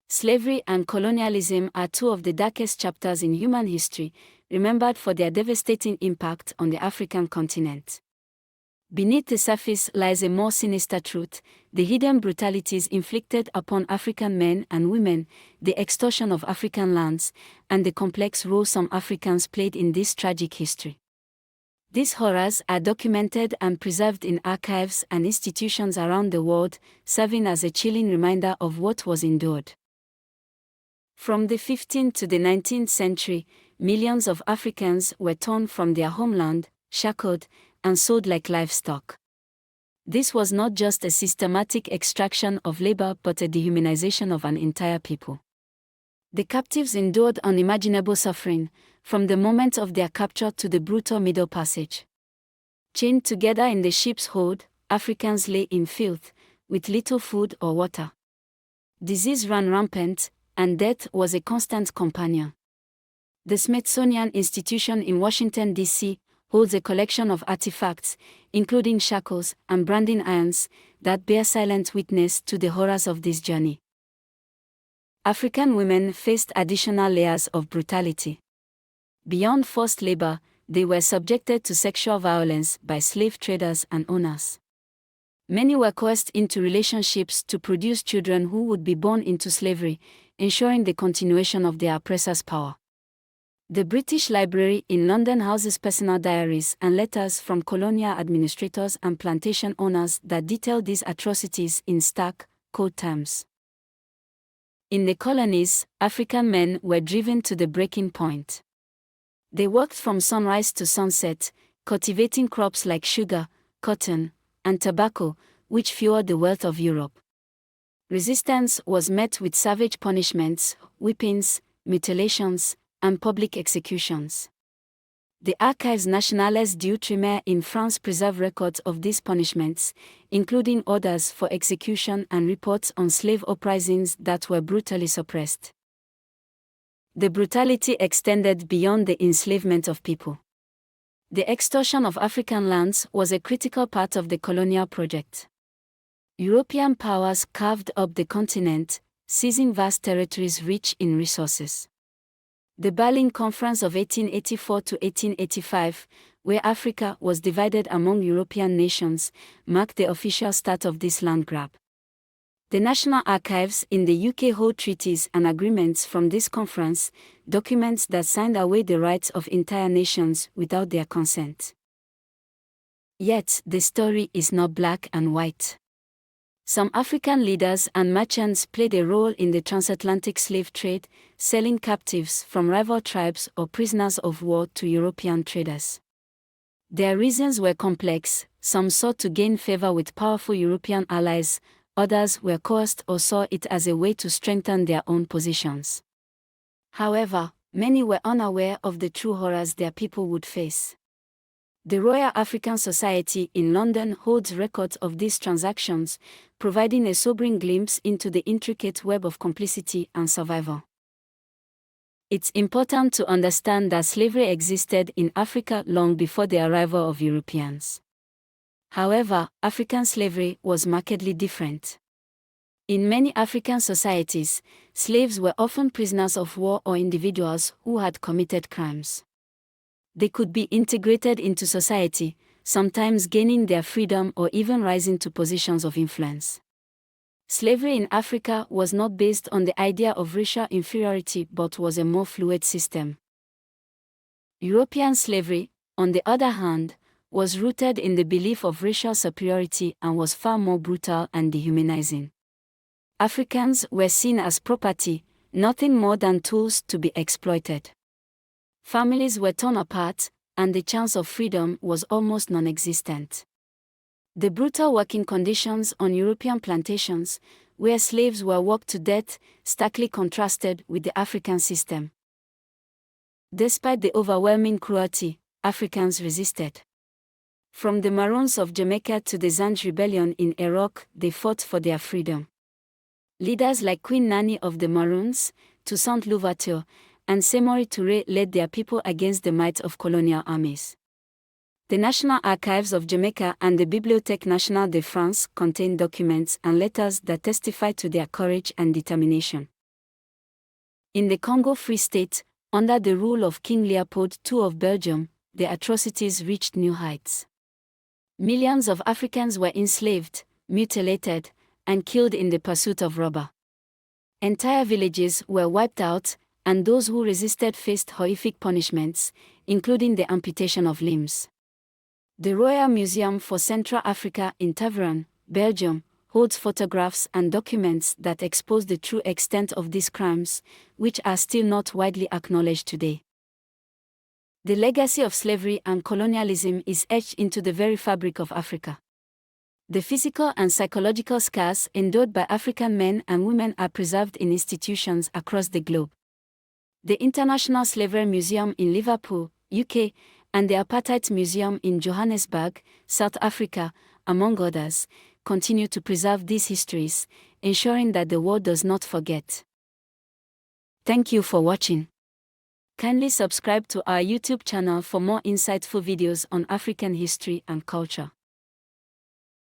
Slavery and colonialism are two of the darkest chapters in human history, remembered for their devastating impact on the African continent. Beneath the surface lies a more sinister truth: the hidden brutalities inflicted upon African men and women, the extortion of African lands, and the complex role some Africans played in this tragic history. These horrors are documented and preserved in archives and institutions around the world, serving as a chilling reminder of what was endured. From the 15th to the 19th century, millions of Africans were torn from their homeland, shackled, and sold like livestock. This was not just a systematic extraction of labor but a dehumanization of an entire people. The captives endured unimaginable suffering, from the moment of their capture to the brutal Middle Passage. Chained together in the ship's hold, Africans lay in filth, with little food or water. Disease ran rampant, and death was a constant companion. The Smithsonian Institution in Washington, D.C., holds a collection of artifacts, including shackles and branding irons, that bear silent witness to the horrors of this journey. African women faced additional layers of brutality. Beyond forced labor, they were subjected to sexual violence by slave traders and owners. Many were coerced into relationships to produce children who would be born into slavery, ensuring the continuation of their oppressors' power. The British Library in London houses personal diaries and letters from colonial administrators and plantation owners that detail these atrocities in stark, cold terms. In the colonies, African men were driven to the breaking point. They worked from sunrise to sunset, cultivating crops like sugar, cotton, and tobacco, which fueled the wealth of Europe. Resistance was met with savage punishments, whippings, mutilations, and public executions. The Archives nationales d'outre-mer in France preserve records of these punishments, including orders for execution and reports on slave uprisings that were brutally suppressed. The brutality extended beyond the enslavement of people. The extortion of African lands was a critical part of the colonial project. European powers carved up the continent, seizing vast territories rich in resources. The Berlin Conference of 1884 to 1885, where Africa was divided among European nations, marked the official start of this land grab. The National Archives in the UK hold treaties and agreements from this conference, documents that signed away the rights of entire nations without their consent. Yet, the story is not black and white. Some African leaders and merchants played a role in the transatlantic slave trade, selling captives from rival tribes or prisoners of war to European traders. Their reasons were complex. Some sought to gain favor with powerful European allies, others were coerced or saw it as a way to strengthen their own positions. However, many were unaware of the true horrors their people would face. The Royal African Society in London holds records of these transactions, providing a sobering glimpse into the intricate web of complicity and survival. It's important to understand that slavery existed in Africa long before the arrival of Europeans. However, African slavery was markedly different. In many African societies, slaves were often prisoners of war or individuals who had committed crimes. They could be integrated into society, sometimes gaining their freedom or even rising to positions of influence. Slavery in Africa was not based on the idea of racial inferiority but was a more fluid system. European slavery, on the other hand, was rooted in the belief of racial superiority and was far more brutal and dehumanizing. Africans were seen as property, nothing more than tools to be exploited. Families were torn apart, and the chance of freedom was almost non-existent. The brutal working conditions on European plantations, where slaves were worked to death, starkly contrasted with the African system. Despite the overwhelming cruelty, Africans resisted. From the Maroons of Jamaica to the Zanj Rebellion in Iraq, they fought for their freedom. Leaders like Queen Nanny of the Maroons, Toussaint Louverture, and Sémori Touré led their people against the might of colonial armies. The National Archives of Jamaica and the Bibliothèque Nationale de France contain documents and letters that testify to their courage and determination. In the Congo Free State, under the rule of King Leopold II of Belgium, the atrocities reached new heights. Millions of Africans were enslaved, mutilated, and killed in the pursuit of rubber. Entire villages were wiped out, and those who resisted faced horrific punishments, including the amputation of limbs. The Royal Museum for Central Africa in Tavern, Belgium, holds photographs and documents that expose the true extent of these crimes, which are still not widely acknowledged today. The legacy of slavery and colonialism is etched into the very fabric of Africa. The physical and psychological scars endured by African men and women are preserved in institutions across the globe. The International Slavery Museum in Liverpool, UK, and the Apartheid Museum in Johannesburg, South Africa, among others, continue to preserve these histories, ensuring that the world does not forget. Thank you for watching. Kindly subscribe to our YouTube channel for more insightful videos on African history and culture.